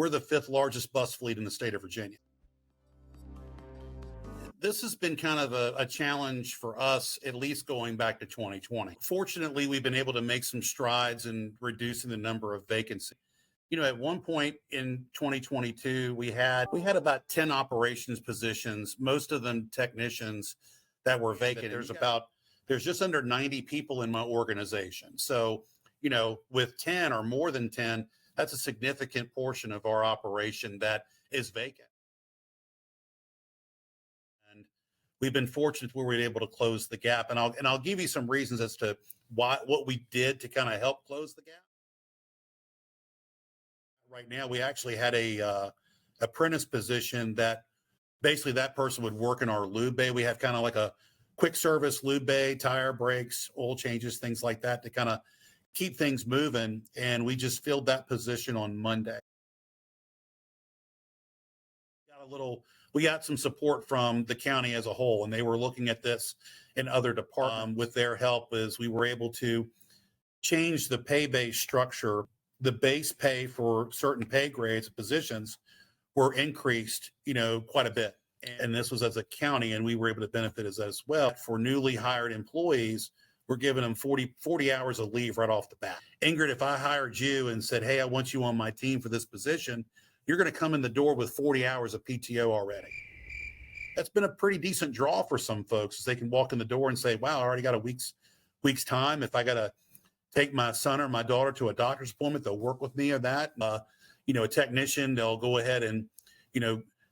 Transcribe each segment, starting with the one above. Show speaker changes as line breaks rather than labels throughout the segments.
we're the 5th largest bus fleet in the state of Virginia. This has been kind of a challenge for us, at least going back to 2020. Fortunately, we've been able to make some strides in reducing the number of vacancies. At one point in 2022, we had about 10 operations positions, most of them technicians, that were vacant. There's just under 90 people in my organization. So, with 10 or more than 10, that's a significant portion of our operation that is vacant. And we've been fortunate where we were able to close the gap. And I'll give you some reasons as to what we did to kind of help close the gap. Right now, we actually had a apprentice position that basically that person would work in our lube bay. We have kind of like a quick service lube bay, tire brakes, oil changes, things like that to kind of keep things moving. And we just filled that position on Monday. We got some support from the county as a whole, and they were looking at this in other departments. With their help, is we were able to change the pay-based structure. The base pay for certain pay grades, positions were increased, quite a bit. And this was as a county, and we were able to benefit as well. For newly hired employees, we're giving them 40 hours of leave right off the bat. Ingrid, if I hired you and said, hey, I want you on my team for this position, you're going to come in the door with 40 hours of PTO already. That's been a pretty decent draw for some folks, as they can walk in the door and say, wow, I already got a week's time. If I got to take my son or my daughter to a doctor's appointment, they'll work with me on that. A technician, they'll go ahead and,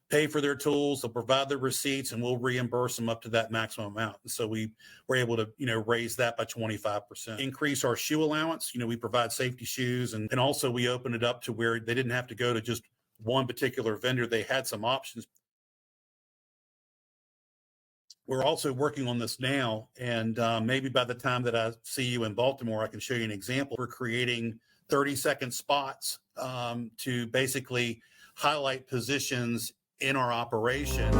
pay for their tools, they'll provide their receipts, and we'll reimburse them up to that maximum amount. And so we were able to, raise that by 25%. Increase our shoe allowance. We provide safety shoes, and also we opened it up to where they didn't have to go to just one particular vendor. They had some options. We're also working on this now, and maybe by the time that I see you in Baltimore, I can show you an example. We're creating 30-second spots to basically highlight positions in our operation.